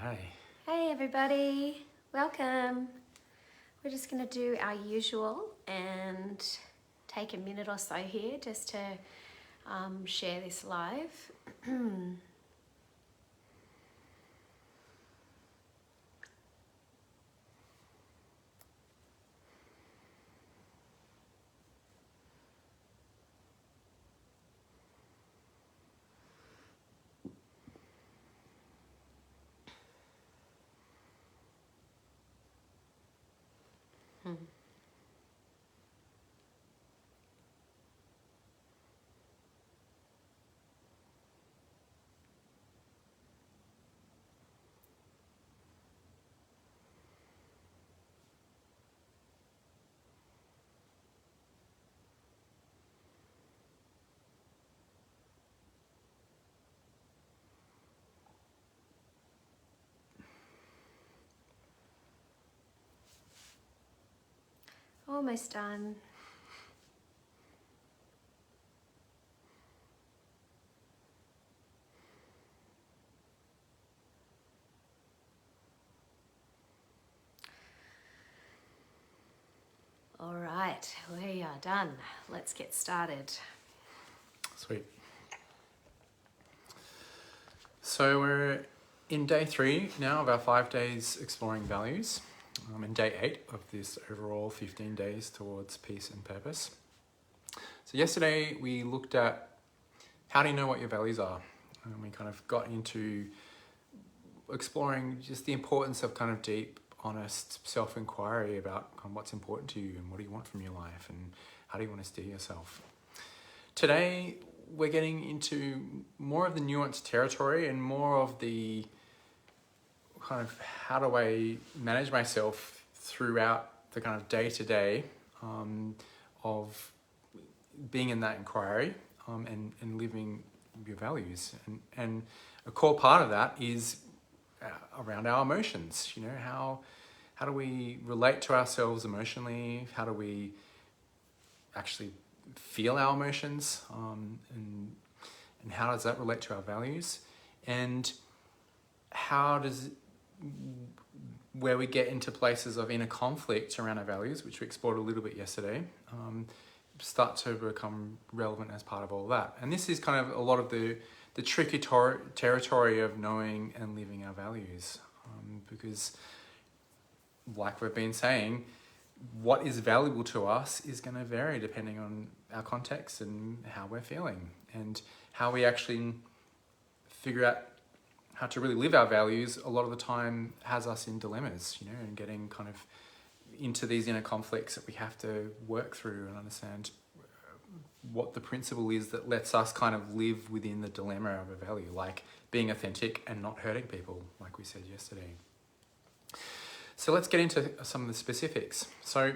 Hi. Hey everybody, welcome. We're just going to do our usual and take a minute or so here just to share this live. Almost done. All right, we are done. Let's get started. Sweet. So we're in day 3 now of our 5 days exploring values. And day 8 of this overall 15 days towards peace and purpose. So yesterday we looked at how do you know what your values are? And we kind of got into exploring just the importance of kind of deep, honest self-inquiry about what's important to you and what do you want from your life and how do you want to steer yourself. Today, we're getting into more of the nuanced territory and more of the kind of how do I manage myself throughout the kind of day-to-day of being in that inquiry and living your values. And a core part of that is around our emotions. You know, how do we relate to ourselves emotionally? How do we actually feel our emotions, and how does that relate to our values, and how does where we get into places of inner conflict around our values, which we explored a little bit yesterday, start to become relevant as part of all that. And this is kind of a lot of the tricky territory of knowing and living our values, because like we've been saying, what is valuable to us is going to vary depending on our context and how we're feeling, and how we actually figure out how to really live our values a lot of the time has us in dilemmas, you know, and getting kind of into these inner conflicts that we have to work through and understand what the principle is that lets us kind of live within the dilemma of a value, like being authentic and not hurting people, like we said yesterday. So let's get into some of the specifics. So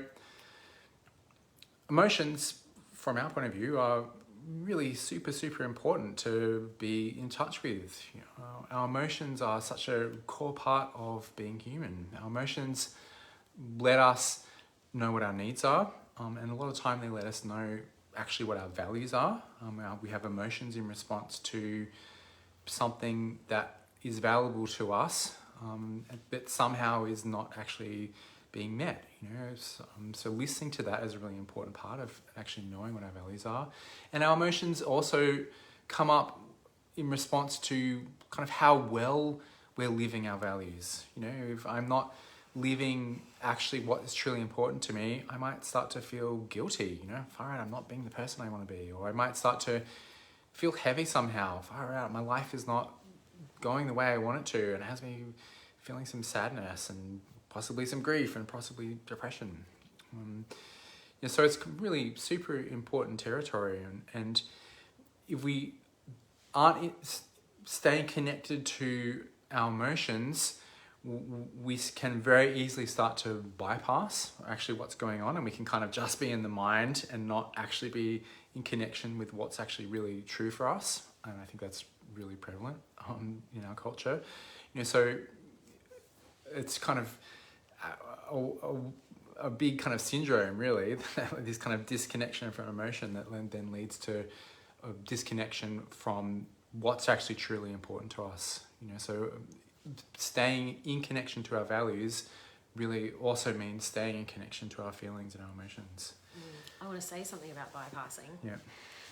emotions, from our point of view, are really super important to be in touch with. You know, our emotions are such a core part of being human. Our emotions let us know what our needs are, and a lot of time they let us know actually what our values are. We have emotions in response to something that is valuable to us, but somehow is not actually being met, you know. So listening to that is a really important part of actually knowing what our values are. And our emotions also come up in response to kind of how well we're living our values. You know, if I'm not living actually what is truly important to me, I might start to feel guilty, you know, far out, I'm not being the person I want to be. Or I might start to feel heavy somehow, far out, my life is not going the way I want it to, and it has me feeling some sadness and possibly some grief and possibly depression. Yeah, so it's really super important territory, and if we aren't staying connected to our emotions, we can very easily start to bypass actually what's going on, and we can kind of just be in the mind and not actually be in connection with what's actually really true for us. And I think that's really prevalent in our culture. You know, so it's kind of a big kind of syndrome, really, this kind of disconnection from emotion that then leads to a disconnection from what's actually truly important to us. You know, so staying in connection to our values really also means staying in connection to our feelings and our emotions. I want to say something about bypassing. Yeah.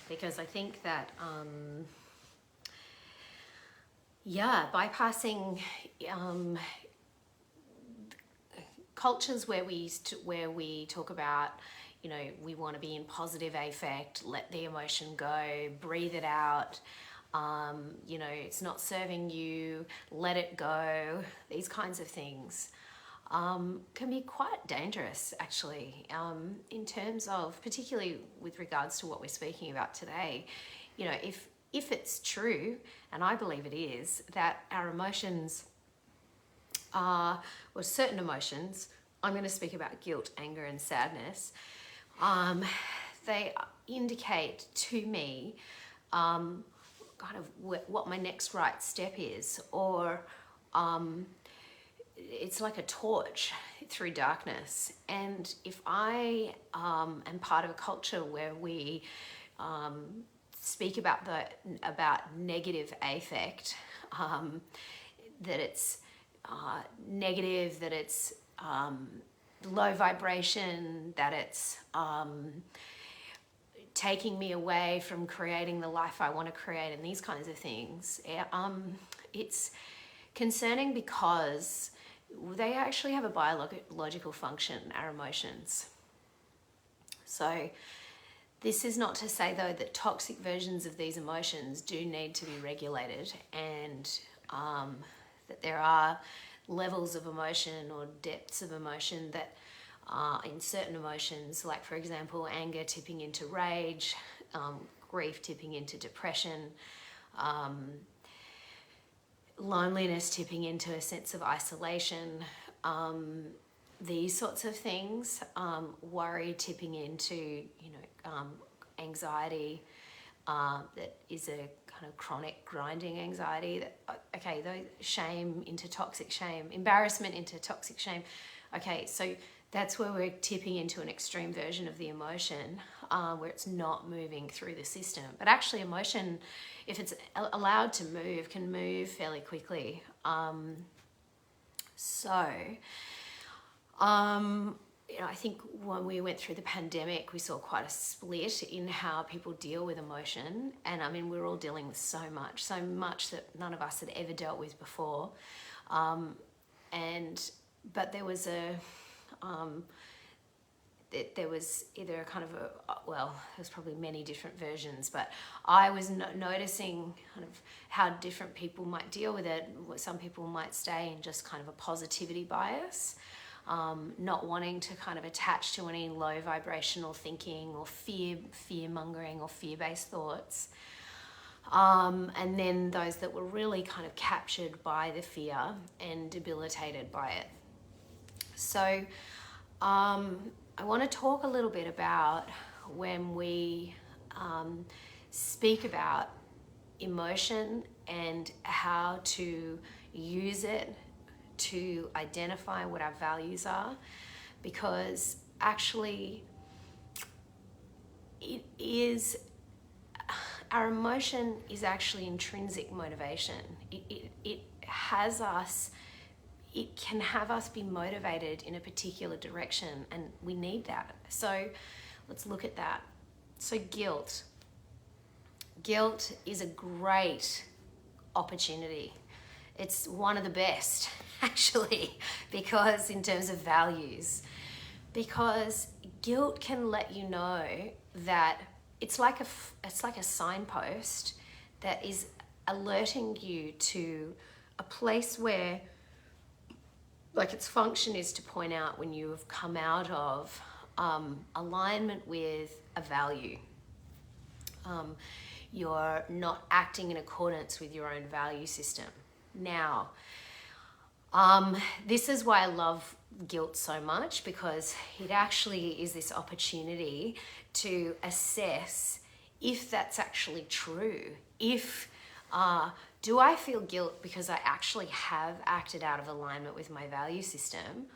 Because I think that, bypassing cultures where we talk about, you know, we want to be in positive affect, let the emotion go, breathe it out. You know, it's not serving you, let it go. These kinds of things can be quite dangerous, actually, in terms of, particularly with regards to what we're speaking about today. You know, if it's true, and I believe it is, that our emotions are, well, certain emotions, I'm going to speak about guilt, anger, and sadness, they indicate to me kind of what my next right step is, or it's like a torch through darkness. And if I am part of a culture where we speak about negative affect, that it's negative, that it's low vibration, that it's taking me away from creating the life I want to create, and these kinds of things. It's concerning because they actually have a biological function, our emotions. So this is not to say, though, that toxic versions of these emotions do need to be regulated, and that there are levels of emotion or depths of emotion that in certain emotions, like for example anger tipping into rage, grief tipping into depression, loneliness tipping into a sense of isolation, these sorts of things, worry tipping into, you know, anxiety, that is a kind of chronic grinding anxiety, that, okay, those, shame into toxic shame, embarrassment into toxic shame. Okay, so that's where we're tipping into an extreme version of the emotion, where it's not moving through the system. But actually emotion, if it's allowed to move, can move fairly quickly. You know, I think when we went through the pandemic, we saw quite a split in how people deal with emotion. And I mean, we're all dealing with so much that none of us had ever dealt with before. But there was there was either a kind of well, there's probably many different versions, but I was noticing kind of how different people might deal with it. Some people might stay in just kind of a positivity bias, not wanting to kind of attach to any low vibrational thinking or fear-mongering or fear-based thoughts. And then those that were really kind of captured by the fear and debilitated by it. So I want to talk a little bit about when we speak about emotion and how to use it to identify what our values are, because actually it is, our emotion is actually intrinsic motivation. It has us, it can have us be motivated in a particular direction, and we need that. So let's look at that. So guilt. Guilt is a great opportunity. It's one of the best, actually, because in terms of values, because guilt can let you know that it's like a signpost that is alerting you to a place where, like, its function is to point out when you have come out of alignment with a value. You're not acting in accordance with your own value system. Now, this is why I love guilt so much, because it actually is this opportunity to assess if that's actually true. If do I feel guilt because I actually have acted out of alignment with my value system,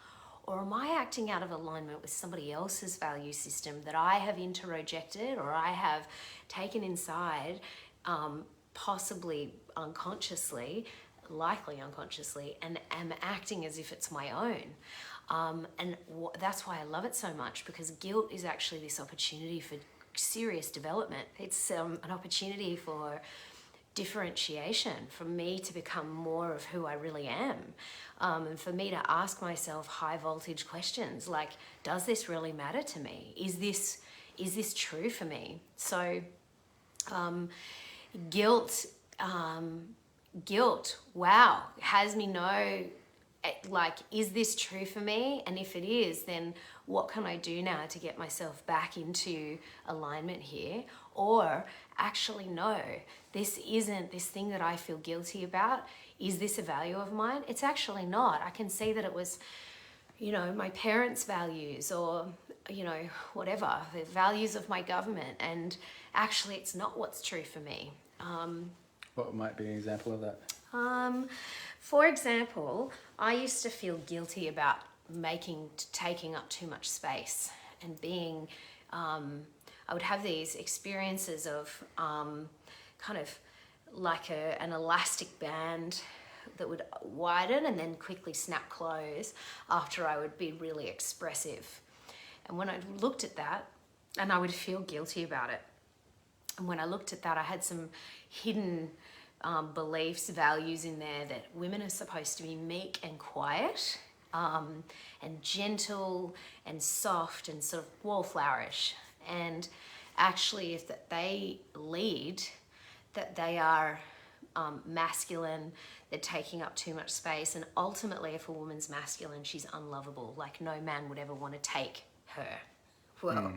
or am I acting out of alignment with somebody else's value system that I have introjected or I have taken inside, possibly unconsciously, likely unconsciously, and am acting as if it's my own. That's why I love it so much, because guilt is actually this opportunity for serious development. It's an opportunity for differentiation, for me to become more of who I really am, and for me to ask myself high voltage questions like, does this really matter to me? Is this true for me? So guilt, wow, has me know, like, is this true for me? And if it is, then what can I do now to get myself back into alignment here? Or actually, no, this isn't this thing that I feel guilty about. Is this a value of mine? It's actually not. I can see that it was, my parents' values, or, whatever, the values of my government. And actually, it's not what's true for me. What might be an example of that? For example, I used to feel guilty about taking up too much space and being, I would have these experiences of kind of like an elastic band that would widen and then quickly snap close after I would be really expressive. And when I looked at that, and I would feel guilty about it. And when I looked at that, I had some hidden beliefs, values in there, that women are supposed to be meek and quiet, and gentle and soft and sort of wallflowerish. And actually, if that they lead, that they are masculine, they're taking up too much space. And ultimately, if a woman's masculine, she's unlovable. Like, no man would ever want to take her. Well,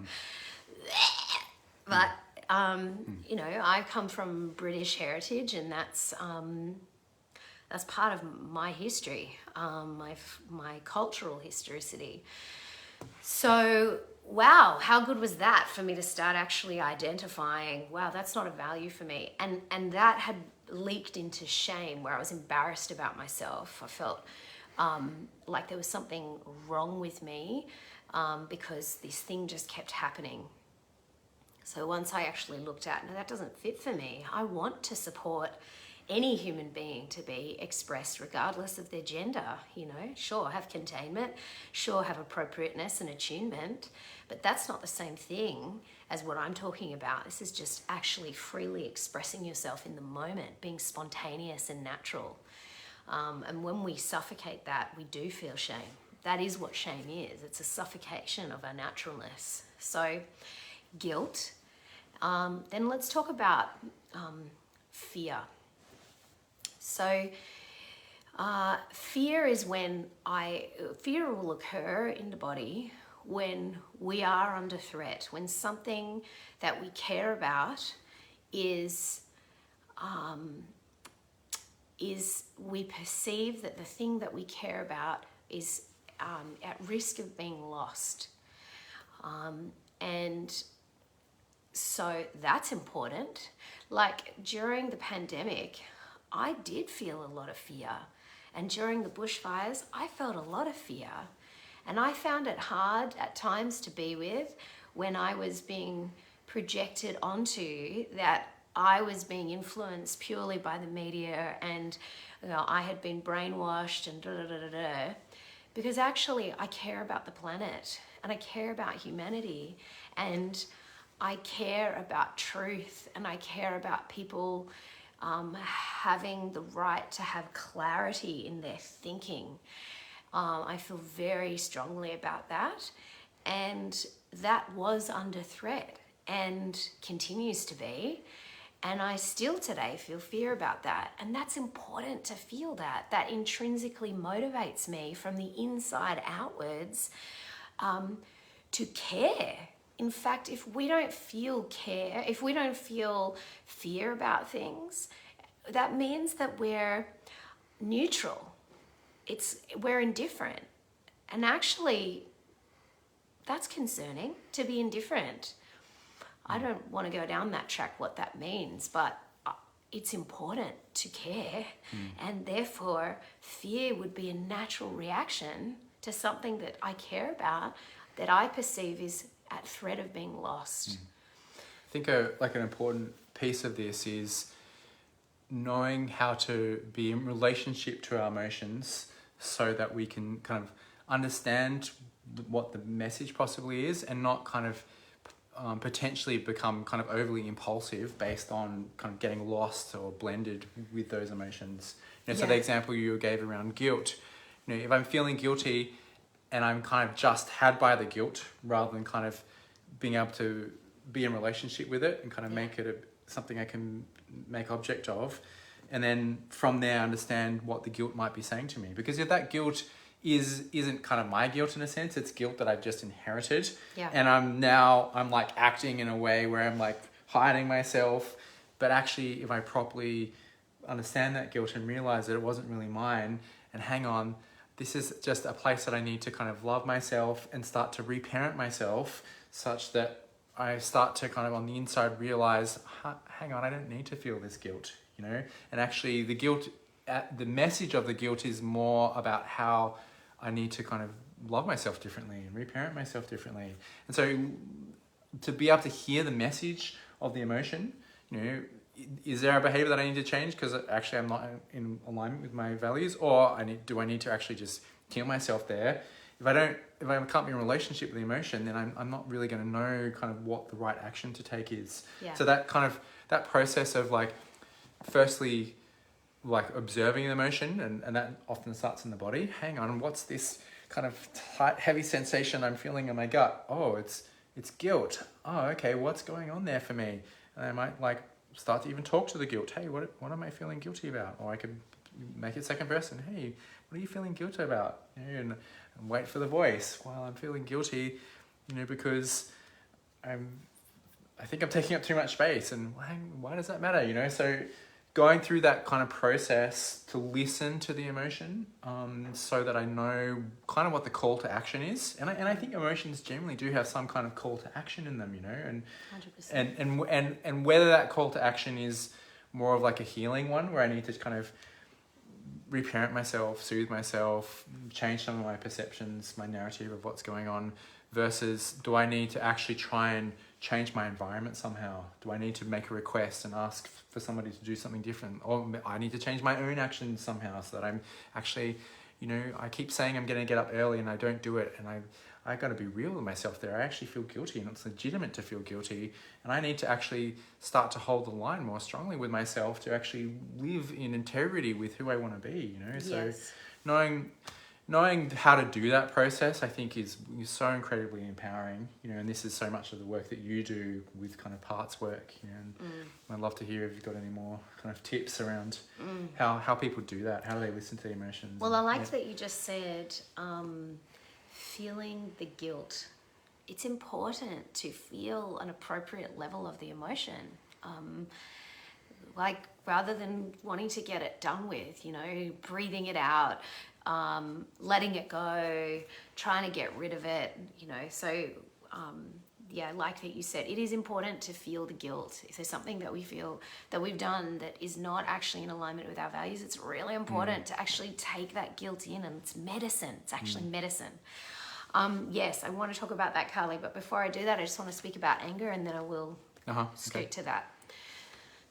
but I come from British heritage, and that's part of my history, my cultural historicity. So, wow, how good was that for me to start actually identifying, wow, that's not a value for me. And that had leaked into shame, where I was embarrassed about myself. I felt like there was something wrong with me, because this thing just kept happening. So once I actually looked at, no, that doesn't fit for me. I want to support any human being to be expressed regardless of their gender, sure, have containment, sure, have appropriateness and attunement, but that's not the same thing as what I'm talking about. This is just actually freely expressing yourself in the moment, being spontaneous and natural. And when we suffocate that, we do feel shame. That is what shame is. It's a suffocation of our naturalness. So guilt. Then let's talk about fear. So fear is when fear will occur in the body when we are under threat, when something that we care about is we perceive that the thing that we care about is at risk of being lost. And so that's important. Like during the pandemic, I did feel a lot of fear. And during the bushfires, I felt a lot of fear. And I found it hard at times to be with, when I was being projected onto that I was being influenced purely by the media, and I had been brainwashed and da-da-da-da-da. Because actually I care about the planet, and I care about humanity, and I care about truth, and I care about people having the right to have clarity in their thinking. I feel very strongly about that, and that was under threat and continues to be. And I still today feel fear about that. And that's important to feel that. That intrinsically motivates me from the inside outwards to care. In fact, if we don't feel care, if we don't feel fear about things, that means that we're neutral. We're indifferent. And actually, that's concerning, to be indifferent. I don't want to go down that track, what that means, but it's important to care. And therefore, fear would be a natural reaction to something that I care about, that I perceive is at threat of being lost. I think like an important piece of this is knowing how to be in relationship to our emotions so that we can kind of understand what the message possibly is and not kind of potentially become kind of overly impulsive based on kind of getting lost or blended with those emotions. So the example you gave around guilt, if I'm feeling guilty and I'm kind of just had by the guilt rather than kind of being able to be in relationship with it and kind of make it something I can make object of, and then from there understand what the guilt might be saying to me. Because if that guilt isn't kind of my guilt in a sense, it's guilt that I've just inherited, and I'm like acting in a way where I'm like hiding myself. But actually, if I properly understand that guilt and realize that it wasn't really mine, and hang on, this is just a place that I need to kind of love myself and start to reparent myself such that I start to kind of on the inside realize, hang on, I don't need to feel this guilt, and actually the message of the guilt is more about how I need to kind of love myself differently and reparent myself differently. And so to be able to hear the message of the emotion, is there a behavior that I need to change because actually I'm not in alignment with my values, or do I need to actually just heal myself there? If I can't be in a relationship with the emotion, then I'm not really going to know kind of what the right action to take is. So that process of like, firstly, like observing the emotion, and that often starts in the body. Hang on, what's this kind of tight, heavy sensation I'm feeling in my gut? Oh, it's guilt. Oh, okay, what's going on there for me? And I might like start to even talk to the guilt. Hey, what am I feeling guilty about? Or I could make it second person. Hey, what are you feeling guilty about? And wait for the voice while I'm feeling guilty, because I think I'm taking up too much space, and why does that matter? So going through that kind of process to listen to the emotion, so that I know kind of what the call to action is, and I think emotions generally do have some kind of call to action in them, and 100%. And whether that call to action is more of like a healing one where I need to kind of reparent myself, soothe myself, change some of my perceptions, my narrative of what's going on, versus do I need to actually try and change my environment somehow? Do I need to make a request and ask for somebody to do something different? Or I need to change my own actions somehow so that I'm actually, I keep saying I'm going to get up early and I don't do it, and I got to be real with myself there. I actually feel guilty, and it's legitimate to feel guilty, and I need to actually start to hold the line more strongly with myself to actually live in integrity with who I want to be, So knowing how to do that process, I think is so incredibly empowering, and this is so much of the work that you do with kind of parts work, and I'd love to hear if you've got any more kind of tips around how people do that. How do they listen to the emotions? Well, I liked that you just said, feeling the guilt. It's important to feel an appropriate level of the emotion. Like rather than wanting to get it done with, breathing it out, letting it go, trying to get rid of it, so like that you said, it is important to feel the guilt. If there's something that we feel that we've done that is not actually in alignment with our values, it's really important to actually take that guilt in, and it's medicine. It's actually medicine. Yes, I want to talk about that, Carly, but before I do that, I just want to speak about anger, and then I will scoot to that.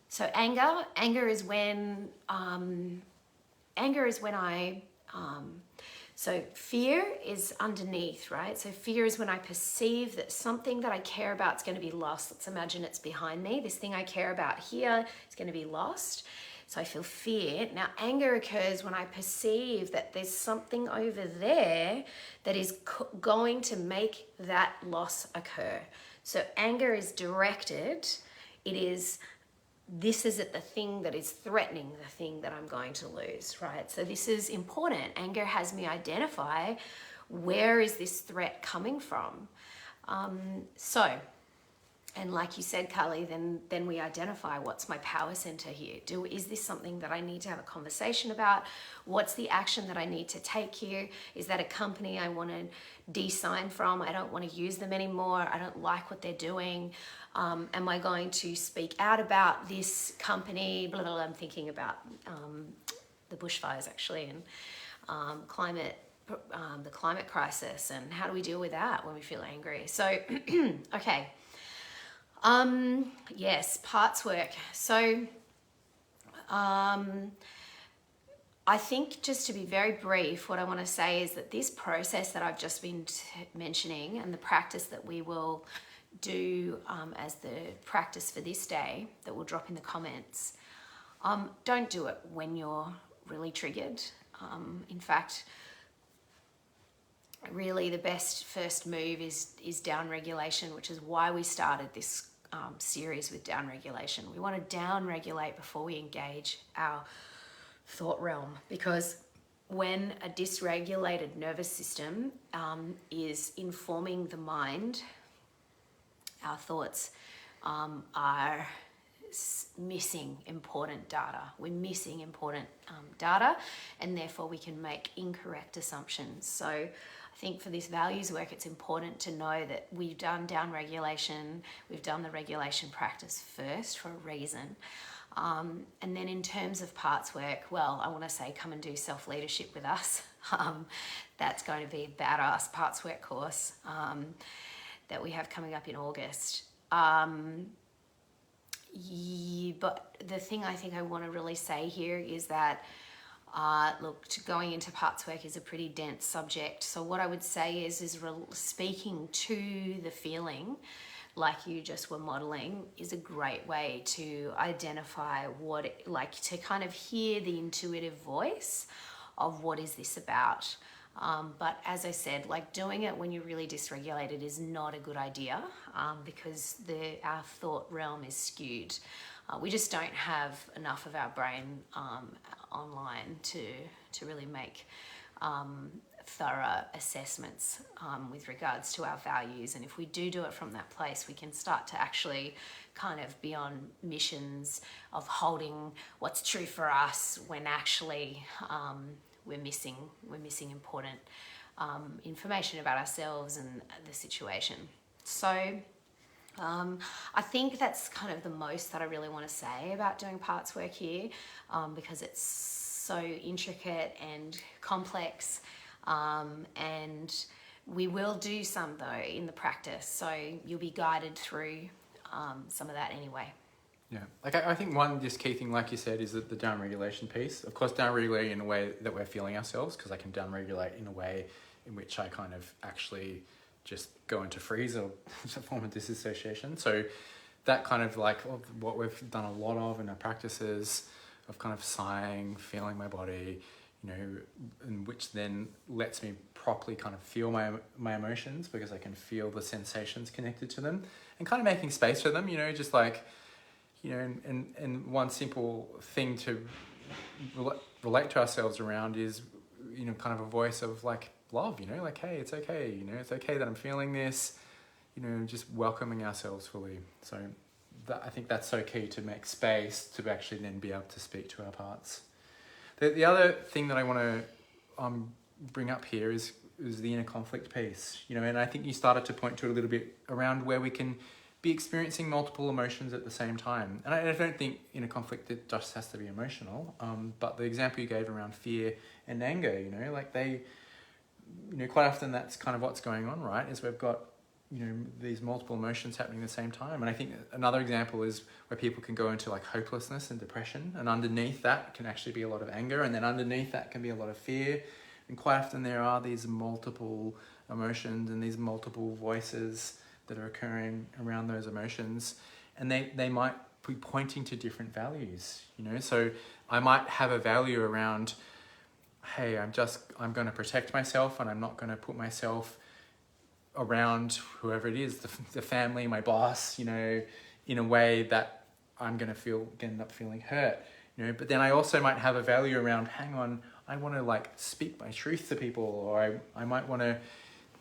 So anger is when so fear is underneath, right? So fear is when I perceive that something that I care about is going to be lost. Let's imagine it's behind me. This thing I care about here is going to be lost. So I feel fear. Now, anger occurs when I perceive that there's something over there that is going to make that loss occur. So anger is directed. This is the thing that is threatening the thing that I'm going to lose, right? So this is important. Anger has me identify where is this threat coming from. And like you said, Carly, then we identify what's my power center here. Is this something that I need to have a conversation about? What's the action that I need to take here? Is that a company I want to de-sign from? I don't want to use them anymore. I don't like what they're doing. Am I going to speak out about this company? Blah, blah, blah. I'm thinking about the bushfires actually, and the climate crisis, and how do we deal with that when we feel angry? So, okay. Yes, parts work. So I think, just to be very brief, what I want to say is that this process that I've just been mentioning, and the practice that we will do as the practice for this day that we'll drop in the comments, don't do it when you're really triggered. In fact, really the best first move is down regulation, which is why we started this series with down regulation. We want to down regulate before we engage our thought realm, because when a dysregulated nervous system is informing the mind, our thoughts are missing important data. We're missing important data, and therefore we can make incorrect assumptions. So I think for this values work, it's important to know that we've done down regulation, we've done the regulation practice first for a reason. And then in terms of parts work, well, I want to say come and do self-leadership with us. That's going to be a badass parts work course that we have coming up in August. But the thing I think I want to really say here is that, look, going into parts work is a pretty dense subject. So what I would say is speaking to the feeling, like you just were modeling, is a great way to identify to kind of hear the intuitive voice of what is this about. But as I said, like doing it when you're really dysregulated is not a good idea because our thought realm is skewed. We just don't have enough of our brain online to really make thorough assessments with regards to our values. And if we do it from that place, we can start to actually kind of be on missions of holding what's true for us when actually we're missing important information about ourselves and the situation. So I think that's kind of the most that I really want to say about doing parts work here, because it's so intricate and complex. And we will do some though in the practice, so you'll be guided through some of that anyway. Yeah, like I think one just key thing, like you said, is that the down regulation piece. Of course, down regulate in a way that we're feeling ourselves, because I can down regulate in a way in which I kind of actually just go into freeze or a form of disassociation. So that kind of like what we've done a lot of in our practices of kind of sighing, feeling my body, you know, and which then lets me properly kind of feel my emotions, because I can feel the sensations connected to them, and kind of making space for them, you know, just like, you know, and one simple thing to relate to ourselves around is, you know, kind of a voice of like love, you know, like, hey, it's okay, you know, it's okay that I'm feeling this, you know, just welcoming ourselves fully. So I think that's so key, to make space to actually then be able to speak to our parts. The other thing that I want to bring up here is the inner conflict piece, you know, and I think you started to point to it a little bit around where we can be experiencing multiple emotions at the same time. And I don't think inner conflict, it just has to be emotional, but the example you gave around fear and anger, you know, like they, you know, quite often that's kind of what's going on, right, is we've got, you know, these multiple emotions happening at the same time. And I think another example is where people can go into like hopelessness and depression, and underneath that can actually be a lot of anger, and then underneath that can be a lot of fear. And quite often there are these multiple emotions and these multiple voices that are occurring around those emotions, and they might be pointing to different values, you know. So I might have a value around, hey, I'm going to protect myself, and I'm not going to put myself around whoever it is, the family, my boss, you know, in a way that I'm going to end up feeling hurt, you know. But then I also might have a value around, hang on, I want to like speak my truth to people, or I might want to,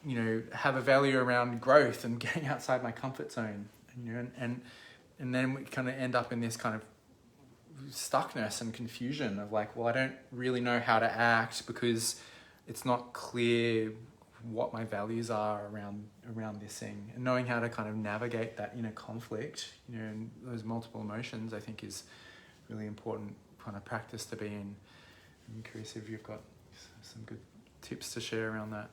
you know, have a value around growth and getting outside my comfort zone, you know, and then we kind of end up in this kind of stuckness and confusion of like, well, I don't really know how to act because it's not clear what my values are around this thing. And knowing how to kind of navigate that inner conflict, you know, and those multiple emotions, I think is really important kind of practice to be in. I'm curious if you've got some good tips to share around that.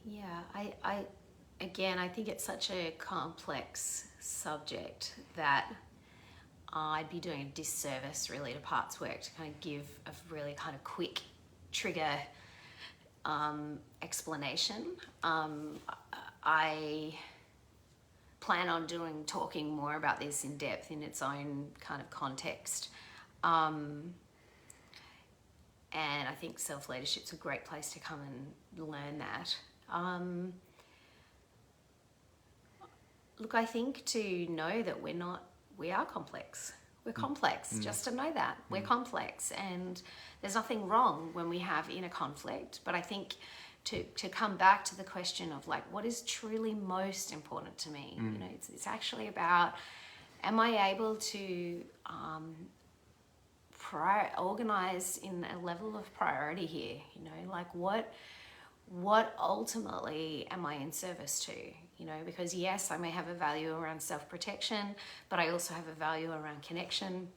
Yeah, I think it's such a complex subject that I'd be doing a disservice really to parts work to kind of give a really kind of quick trigger explanation. I plan on talking more about this in depth in its own kind of context. And I think self-leadership's a great place to come and learn that. Look, I think to know that we are complex. We're complex, just to know that. We're complex, and there's nothing wrong when we have inner conflict. But I think to come back to the question of like, what is truly most important to me? You know, it's actually about, am I able to organize in a level of priority here? You know, like what ultimately am I in service to? You know, because yes, I may have a value around self-protection, but I also have a value around connection.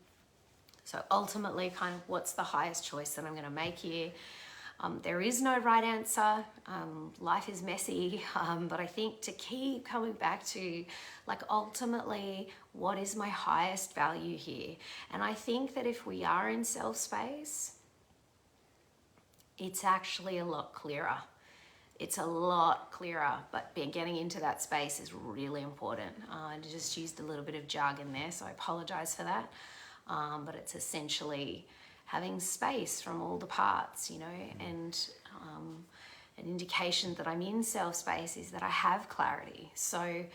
So ultimately, kind of what's the highest choice that I'm going to make here? There is no right answer. Life is messy, but I think to keep coming back to like ultimately what is my highest value here? And I think that if we are in self space, it's actually a lot clearer. It's a lot clearer, but getting into that space is really important. I just used a little bit of jargon there, so I apologize for that. But it's essentially having space from all the parts, you know, and an indication that I'm in self space is that I have clarity. So,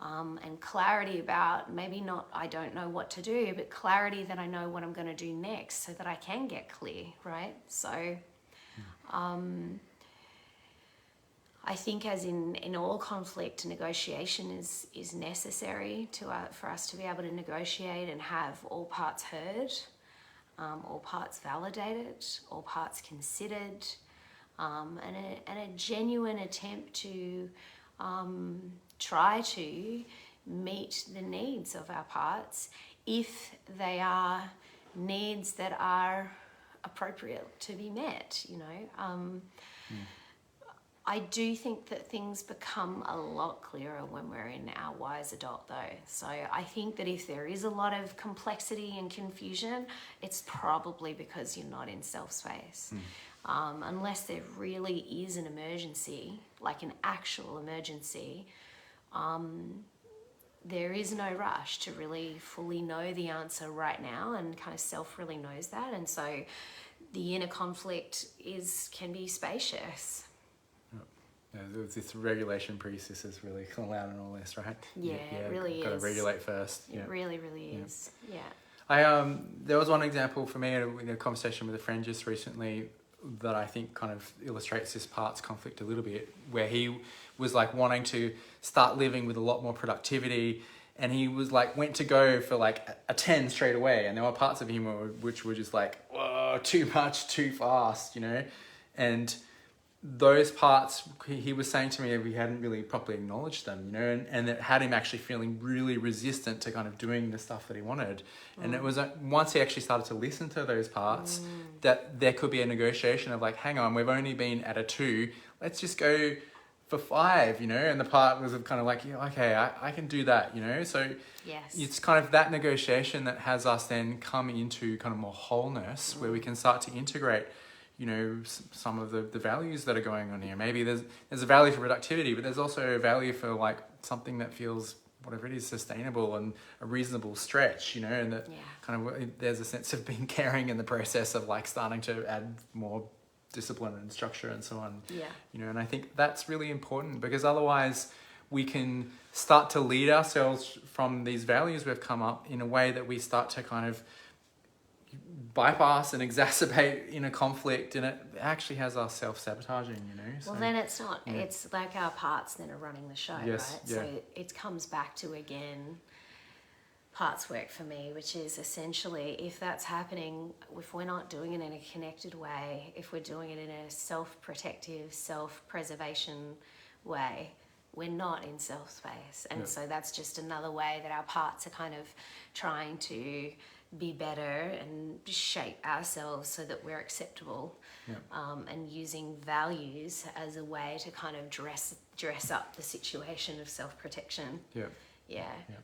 and clarity about maybe not, I don't know what to do, but clarity that I know what I'm going to do next so that I can get clear, right? So, I think as in all conflict, negotiation is necessary for us to be able to negotiate and have all parts heard, all parts validated, all parts considered, and a genuine attempt to try to meet the needs of our parts if they are needs that are appropriate to be met, you know. I do think that things become a lot clearer when we're in our wise adult though. So I think that if there is a lot of complexity and confusion, it's probably because you're not in self space. Unless there really is an emergency, like an actual emergency, there is no rush to really fully know the answer right now, and kind of self really knows that. And so the inner conflict can be spacious. Yeah, this regulation piece is really allowed in all this, right? Yeah, it really got is. to regulate first. It really is. Yeah. There was one example for me in a conversation with a friend just recently that I think kind of illustrates this parts conflict a little bit, where he was like wanting to start living with a lot more productivity, and he was like went to go for like a 10 straight away, and there were parts of him which were just like, whoa, too much, too fast, you know, and those parts, he was saying to me that we hadn't really properly acknowledged them, you know, and it had him actually feeling really resistant to kind of doing the stuff that he wanted. And it was once he actually started to listen to those parts that there could be a negotiation of like, hang on, we've only been at a 2, let's just go for 5, you know. And the part was kind of like, yeah, okay, I can do that, you know. So yes, it's kind of that negotiation that has us then come into kind of more wholeness, where we can start to integrate, you know, some of the values that are going on here. Maybe there's a value for productivity, but there's also a value for like something that feels, whatever it is, sustainable and a reasonable stretch, you know, and that kind of there's a sense of being caring in the process of like starting to add more discipline and structure and so on. Yeah. You know, and I think that's really important, because otherwise we can start to lead ourselves from these values we've come up in a way that we start to kind of bypass and exacerbate inner conflict, and it actually has us self-sabotaging, you know. So, well, then it's not, it's like our parts then are running the show, right? So it comes back to, again, parts work for me, which is essentially, if that's happening, if we're not doing it in a connected way, if we're doing it in a self-protective, self-preservation way, we're not in self-space. And so that's just another way that our parts are kind of trying to be better and shape ourselves so that we're acceptable. And using values as a way to kind of dress up the situation of self-protection.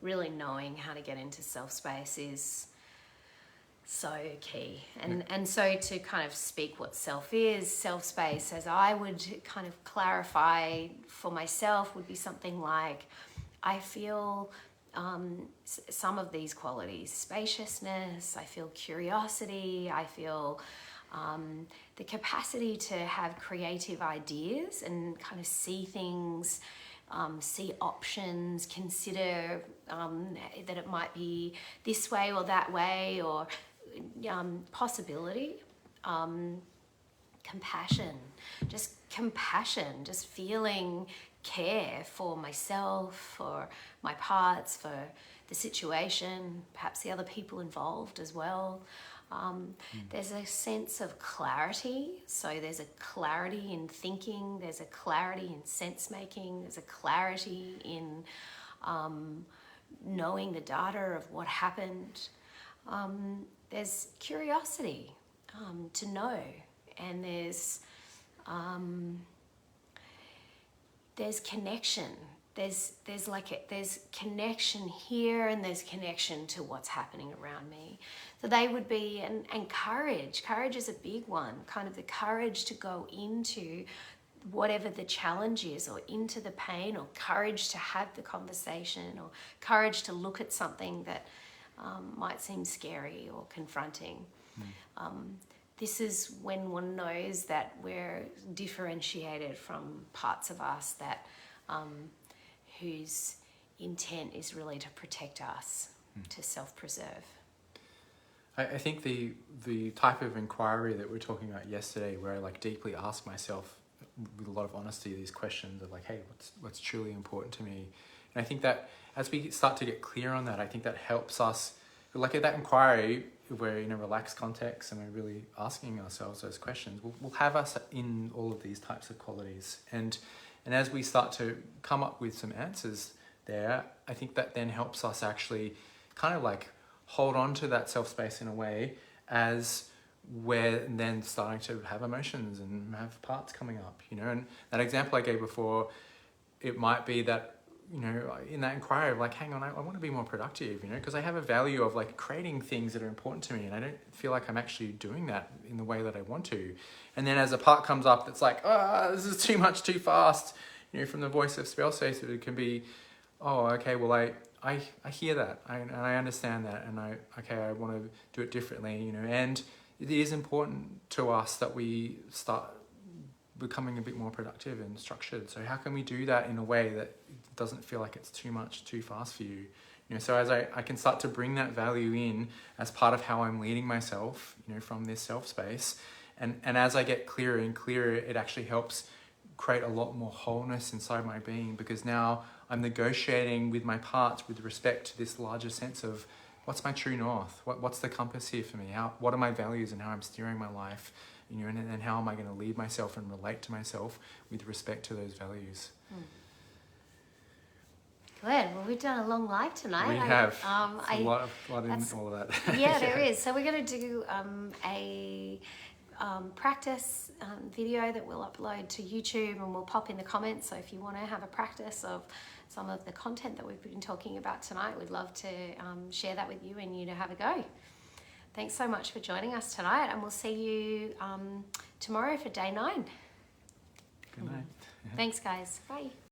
Really knowing how to get into self-space is so key. And so to kind of speak what self is, self-space, as I would kind of clarify for myself, would be something like, I feel some of these qualities: spaciousness, I feel curiosity, I feel the capacity to have creative ideas and kind of see things, see options, consider that it might be this way or that way, or possibility. Compassion, just feeling care for myself, for my parts, for the situation, perhaps the other people involved as well. There's a sense of clarity. So there's a clarity in thinking, there's a clarity in sense making, there's a clarity in knowing the data of what happened. There's curiosity to know, and there's connection. There's connection here, and there's connection to what's happening around me. So they would be, and courage. Courage is a big one, kind of the courage to go into whatever the challenge is, or into the pain, or courage to have the conversation, or courage to look at something that might seem scary or confronting. This is when one knows that we're differentiated from parts of us that whose intent is really to protect us, to self-preserve. I think the type of inquiry that we were talking about yesterday, where I like deeply ask myself with a lot of honesty these questions of like, hey, what's truly important to me? And I think that as we start to get clear on that, I think that helps us, like at that inquiry, we're in a relaxed context and we're really asking ourselves those questions. We'll have us in all of these types of qualities. And as we start to come up with some answers there, I think that then helps us actually kind of like hold on to that self-space in a way as we're then starting to have emotions and have parts coming up, you know. And that example I gave before, it might be that, you know, in that inquiry of like, hang on, I want to be more productive, you know, because I have a value of like creating things that are important to me, and I don't feel like I'm actually doing that in the way that I want to. And then as a part comes up that's like, this is too much, too fast, you know, from the voice of spell-safe, it can be, oh, okay, well, I hear that, and I understand that, and I want to do it differently, you know. And it is important to us that we start becoming a bit more productive and structured. So how can we do that in a way that doesn't feel like it's too much, too fast for you? You know, so as I can start to bring that value in as part of how I'm leading myself, you know, from this self space, and as I get clearer and clearer, it actually helps create a lot more wholeness inside my being, because now I'm negotiating with my parts with respect to this larger sense of what's my true north, what's the compass here for me, what are my values and how I'm steering my life, you know, and how am I going to lead myself and relate to myself with respect to those values. Good. Well, we've done a long live tonight. We have. A lot in all of that. Yeah, there is. So we're going to do a practice video that we'll upload to YouTube, and we'll pop in the comments. So if you want to have a practice of some of the content that we've been talking about tonight, we'd love to share that with you and you to have a go. Thanks so much for joining us tonight, and we'll see you tomorrow for day 9. Good night. Thanks, guys. Bye.